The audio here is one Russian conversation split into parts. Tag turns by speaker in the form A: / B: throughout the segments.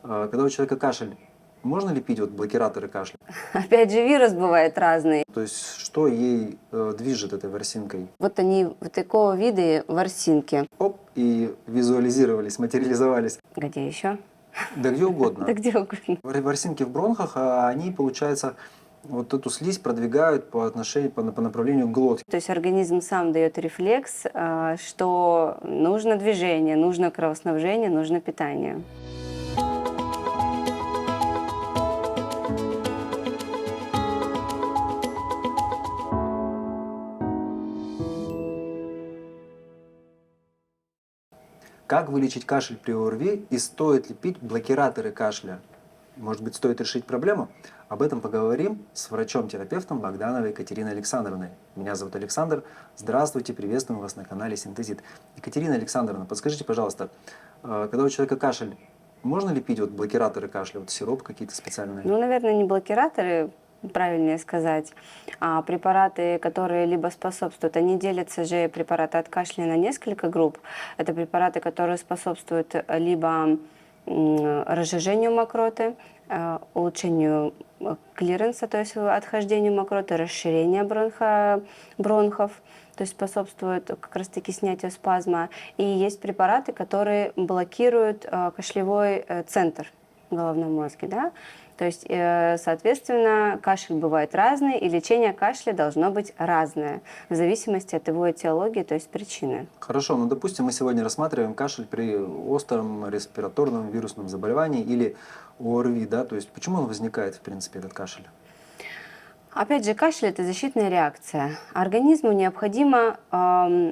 A: Когда у человека кашель, можно ли пить вот блокираторы кашля?
B: Опять же, вирус бывает разный.
A: То есть что ей движет этой ворсинкой?
B: Вот они вот такого вида ворсинки.
A: Оп, и визуализировались, материализовались.
B: Где еще?
A: Да где
B: Да
A: угодно.
B: где угодно.
A: Ворсинки в бронхах, они, получается, вот эту слизь продвигают по отношению, по направлению к глотке.
B: То есть организм сам дает рефлекс, что нужно движение, нужно кровоснабжение, нужно питание.
A: Как вылечить кашель при ОРВИ и стоит ли пить блокираторы кашля? Может быть, стоит решить проблему? Об этом поговорим с врачом-терапевтом Богдановой Екатериной Александровной. Меня зовут Александр. Здравствуйте, приветствуем вас на канале Синтезит. Екатерина Александровна, подскажите, пожалуйста, когда у человека кашель, можно ли пить вот блокираторы кашля, вот сироп какие-то специальные?
B: Ну, наверное, не блокираторы, правильнее сказать, а препараты, которые либо способствуют, они делятся же, препараты от кашля, на несколько групп. Это препараты, которые способствуют либо разжижению мокроты, улучшению клиренса, то есть отхождению мокроты, расширению бронхов, то есть способствует как раз-таки снятию спазма. И есть препараты, которые блокируют кашлевой центр в головном мозге, да? То есть, соответственно, кашель бывает разный, и лечение кашля должно быть разное, в зависимости от его этиологии, то есть причины.
A: Хорошо, ну допустим, мы сегодня рассматриваем кашель при остром респираторном вирусном заболевании или ОРВИ, да, то есть почему он возникает, в принципе, этот кашель?
B: Опять же, кашель – это защитная реакция. Организму необходимо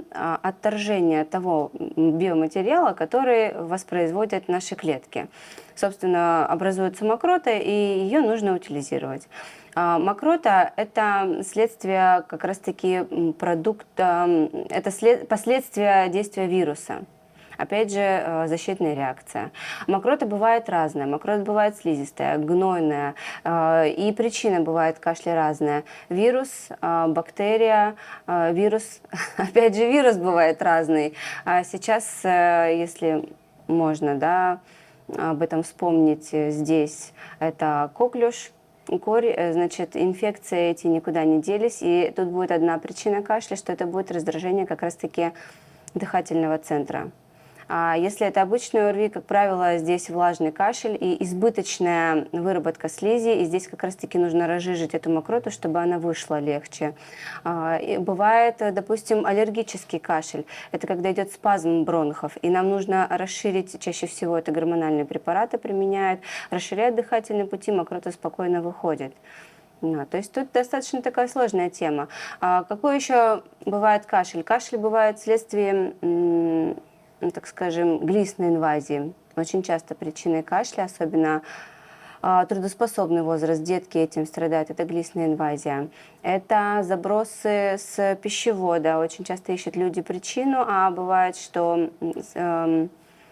B: отторжение того биоматериала, который воспроизводят наши клетки. Собственно, образуется мокрота, и ее нужно утилизировать. Мокрота – это следствие как раз-таки продукта, это последствия действия вируса. Опять же, защитная реакция. Мокрота бывает разная. Мокрота бывает слизистая, гнойная. И причина бывает кашля разная. Вирус, бактерия, вирус. Опять же, вирус бывает разный. Сейчас, если можно, да, об этом вспомнить здесь, это коклюш. Значит, инфекции эти никуда не делись. И тут будет одна причина кашля, что это будет раздражение как раз-таки дыхательного центра. А если это обычный ОРВИ, как правило, здесь влажный кашель и избыточная выработка слизи, и здесь как раз-таки нужно разжижить эту мокроту, чтобы она вышла легче. И бывает, допустим, аллергический кашель. Это когда идет спазм бронхов, и нам нужно расширить, чаще всего это гормональные препараты применяют, расширяют дыхательные пути, мокрота спокойно выходит. То есть тут достаточно такая сложная тема. Какой еще бывает кашель? Кашель бывает вследствие, так скажем, глистной инвазии. Очень часто причиной кашля, особенно трудоспособный возраст, детки этим страдают, это глистная инвазия. Это забросы с пищевода. Очень часто ищут люди причину, а бывает, что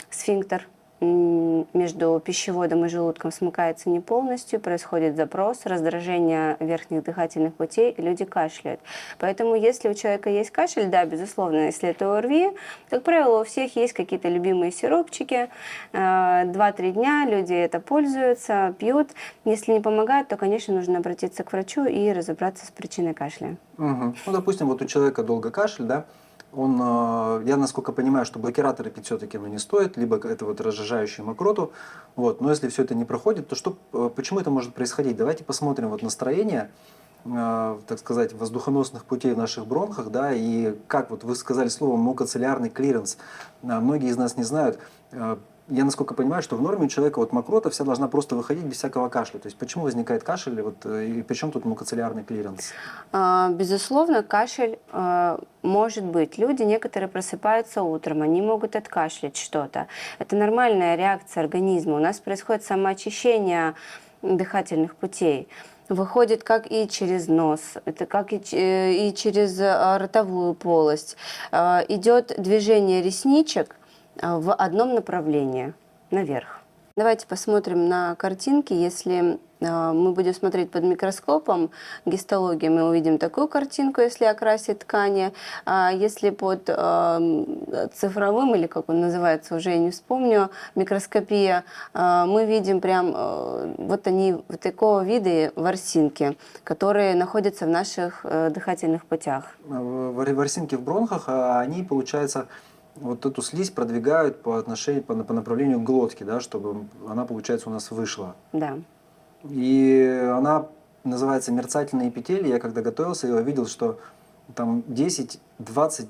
B: сфинктер между пищеводом и желудком смыкается не полностью, происходит запрос, раздражение верхних дыхательных путей, и люди кашляют. Поэтому, если у человека есть кашель, да, безусловно, если это ОРВИ, как правило, у всех есть какие-то любимые сиропчики, 2-3 дня люди это пользуются, пьют. Если не помогает, то, конечно, нужно обратиться к врачу и разобраться с причиной кашля.
A: Угу. Ну, допустим, вот у человека долго кашель, да, я насколько понимаю, что блокираторы пить все-таки не стоит, либо это вот разжижающую мокроту, вот, но если все это не проходит, то почему это может происходить? Давайте посмотрим вот настроение, так сказать, воздухоносных путей в наших бронхах, да, и как вот вы сказали слово мукоцилиарный клиренс, многие из нас не знают. Я насколько понимаю, что в норме у человека вот мокрота вся должна просто выходить без всякого кашля. То есть почему возникает кашель, вот, и при чем тут мукоцилиарный клиренс?
B: Безусловно, кашель может быть. Люди некоторые просыпаются утром, они могут откашлять что-то. Это нормальная реакция организма. У нас происходит самоочищение дыхательных путей. Выходит как и через нос, это как и через ротовую полость. Идет движение ресничек в одном направлении, наверх. Давайте посмотрим на картинки. Если мы будем смотреть под микроскопом, гистологии, мы увидим такую картинку, если окрасить ткани. А если под цифровым, или как он называется, уже я не вспомню, микроскопия, мы видим прям вот они вот такого вида ворсинки, которые находятся в наших дыхательных путях.
A: Ворсинки в бронхах, они, получается, вот эту слизь продвигают по отношению, по направлению к глотке, да, чтобы она, получается, у нас вышла.
B: Да.
A: И она называется мерцательный эпителий. Я когда готовился, я видел, что там 10-20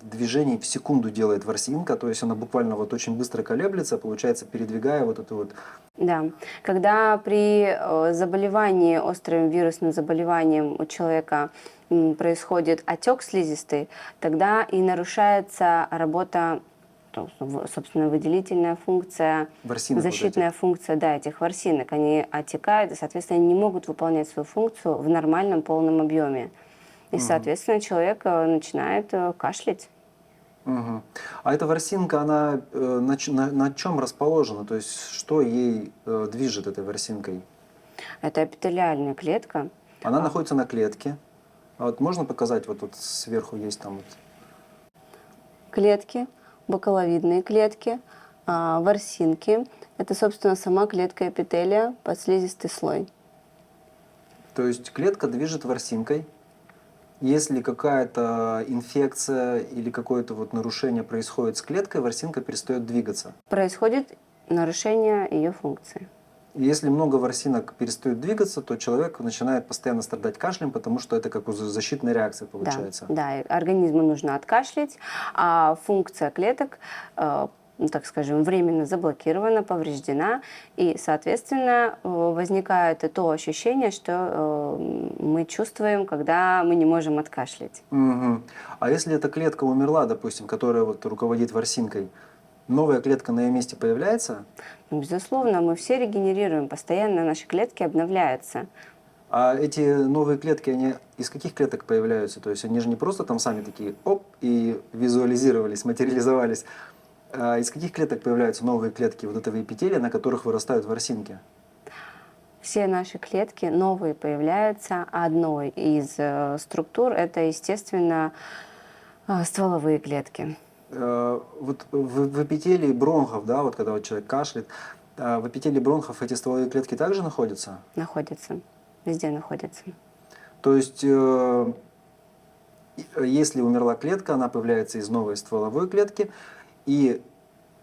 A: движений в секунду делает ворсинка, то есть она буквально вот очень быстро колеблется, получается, передвигая вот эту вот.
B: Да, когда при заболевании, острым вирусным заболеванием у человека происходит отек слизистой, тогда и нарушается работа, собственно, выделительная функция,
A: Ворсинок
B: защитная функция, да, этих ворсинок. Они отекают, и, соответственно, они не могут выполнять свою функцию в нормальном полном объеме. И, соответственно, человек начинает кашлять.
A: Угу. А эта ворсинка, она на чем расположена? То есть что ей движет этой ворсинкой?
B: Это эпителиальная клетка.
A: Она находится на клетке. А вот можно показать, вот тут сверху есть там вот.
B: Клетки, бокаловидные клетки, ворсинки. Это, собственно, сама клетка эпителия, подслизистый слой.
A: То есть клетка движет ворсинкой. Если какая-то инфекция или какое-то вот нарушение происходит с клеткой, ворсинка перестает двигаться.
B: Происходит нарушение ее функции.
A: И если много ворсинок перестают двигаться, то человек начинает постоянно страдать кашлем, потому что это как защитная реакция получается.
B: Да, организму нужно откашлять, а функция клеток, так скажем, временно заблокирована, повреждена, и, соответственно, возникает то ощущение, что мы чувствуем, когда мы не можем откашлять.
A: Угу. А если эта клетка умерла, допустим, которая вот руководит ворсинкой, новая клетка на ее месте появляется?
B: Ну, безусловно, мы все регенерируем, постоянно наши клетки обновляются.
A: А эти новые клетки, они из каких клеток появляются? То есть они же не просто там сами такие оп и визуализировались, материализовались. А из каких клеток появляются новые клетки вот этого эпителия, на которых вырастают ворсинки?
B: Все наши клетки новые появляются. Одной из структур это, естественно, стволовые клетки.
A: Вот в эпителии бронхов, да, вот когда вот человек кашляет, в эпителии бронхов эти стволовые клетки также находятся?
B: Находятся. Везде находятся.
A: То есть, если умерла клетка, она появляется из новой стволовой клетки, и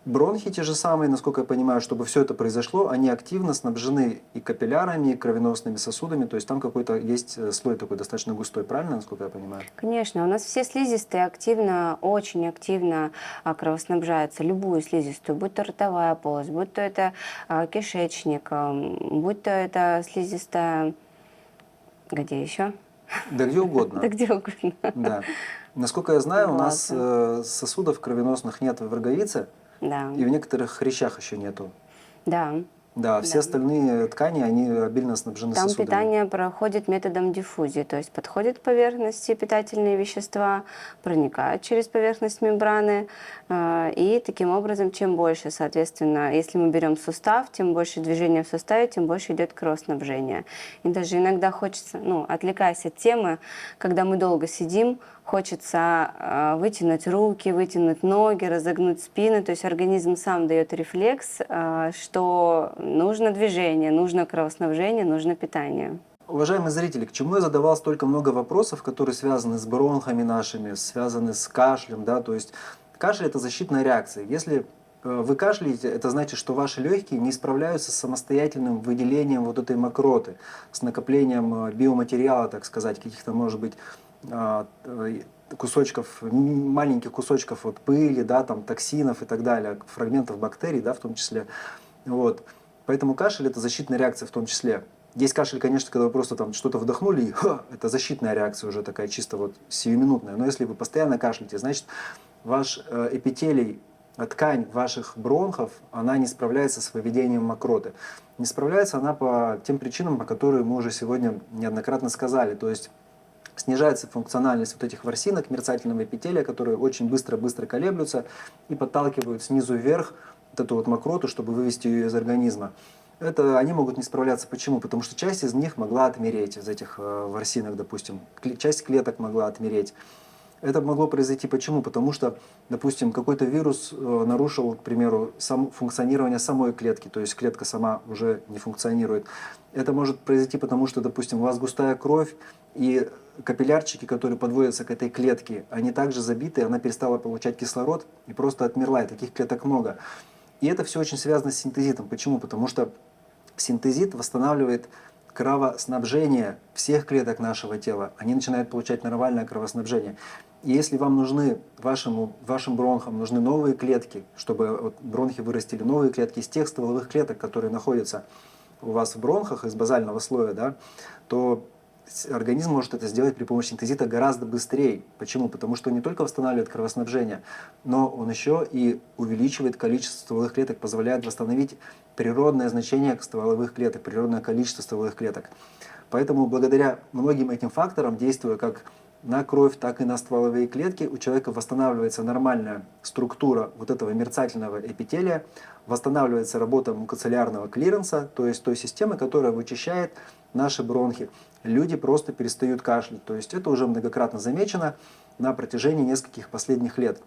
A: бронхи те же самые, насколько я понимаю, чтобы все это произошло, они активно снабжены и капиллярами, и кровеносными сосудами, то есть там какой-то есть слой такой достаточно густой, правильно, насколько я понимаю?
B: Конечно, у нас все слизистые активно, очень активно кровоснабжаются, любую слизистую, будь то ротовая полость, будь то это кишечник, будь то это слизистая, где еще?
A: Да где угодно.
B: Да где угодно.
A: Да. Насколько я знаю, у нас
B: Глаза.
A: сосудов кровеносных нет в роговице,
B: Да,
A: и в некоторых хрящах еще нету.
B: да.
A: Да, все
B: Да.
A: остальные ткани, они обильно снабжены
B: Там
A: сосудами.
B: питание проходит методом диффузии, то есть подходят к поверхности питательные вещества, проникают через поверхность мембраны, и таким образом, чем больше, соответственно, если мы берем сустав, тем больше движения в суставе, тем больше идет кровоснабжение. И даже иногда хочется, отвлекаясь от темы, когда мы долго сидим, хочется вытянуть руки, вытянуть ноги, разогнуть спину, то есть организм сам дает рефлекс, что нужно движение, нужно кровоснабжение, нужно питание.
A: Уважаемые зрители, к чему я задавал столько много вопросов, которые связаны с бронхами нашими, связаны с кашлем, да, то есть кашель – это защитная реакция. Если вы кашляете, это значит, что ваши легкие не справляются с самостоятельным выделением вот этой мокроты, с накоплением биоматериала, так сказать, каких-то, может быть, кусочков, маленьких кусочков вот пыли, да, там, токсинов и так далее, фрагментов бактерий, да, в том числе. Вот. Поэтому кашель – это защитная реакция в том числе. Есть кашель, конечно, когда вы просто там что-то вдохнули, и это защитная реакция уже такая чисто вот сиюминутная. Но если вы постоянно кашляете, значит, ваш эпителий, ткань ваших бронхов, она не справляется с выведением мокроты. Не справляется она по тем причинам, по которым мы уже сегодня неоднократно сказали. То есть снижается функциональность вот этих ворсинок мерцательного эпителия, которые очень быстро-быстро колеблются и подталкивают снизу вверх вот эту вот мокроту, чтобы вывести ее из организма. Это они могут не справляться. Почему? Потому что часть из них могла отмереть, из этих ворсинок, допустим. Часть клеток могла отмереть. Это могло произойти почему? Потому что, допустим, какой-то вирус нарушил, к примеру, функционирование самой клетки, то есть клетка сама уже не функционирует. Это может произойти потому, что, допустим, у вас густая кровь, и капиллярчики, которые подводятся к этой клетке, они также забиты, она перестала получать кислород и просто отмерла, и таких клеток много. И это все очень связано с синтезитом. Почему? Потому что синтезит восстанавливает кровоснабжение всех клеток нашего тела. Они начинают получать нормальное кровоснабжение. И если вам нужны, вашим бронхам нужны новые клетки, чтобы вот бронхи вырастили новые клетки из тех стволовых клеток, которые находятся у вас в бронхах из базального слоя, да, то организм может это сделать при помощи синтезита гораздо быстрее. Почему? Потому что он не только восстанавливает кровоснабжение, но он еще и увеличивает количество стволовых клеток, позволяет восстановить природное значение стволовых клеток, природное количество стволовых клеток. Поэтому благодаря многим этим факторам, действуя как на кровь, так и на стволовые клетки, у человека восстанавливается нормальная структура вот этого мерцательного эпителия, восстанавливается работа мукоциллярного клиренса, то есть той системы, которая вычищает наши бронхи. Люди просто перестают кашлять. То есть это уже многократно замечено на протяжении нескольких последних лет.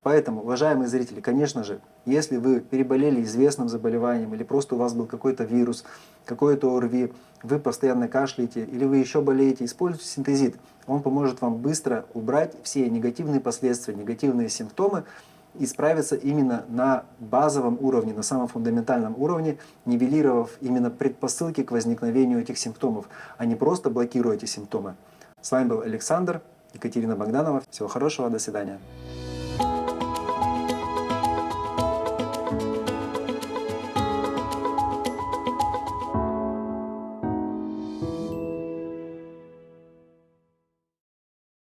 A: Поэтому, уважаемые зрители, конечно же, если вы переболели известным заболеванием или просто у вас был какой-то вирус, какой-то ОРВИ, вы постоянно кашляете или вы еще болеете, используйте синтезит. Он поможет вам быстро убрать все негативные последствия, негативные симптомы и справиться именно на базовом уровне, на самом фундаментальном уровне, нивелировав именно предпосылки к возникновению этих симптомов, а не просто блокируя эти симптомы. С вами был Александр, Екатерина Богданова. Всего хорошего, до свидания.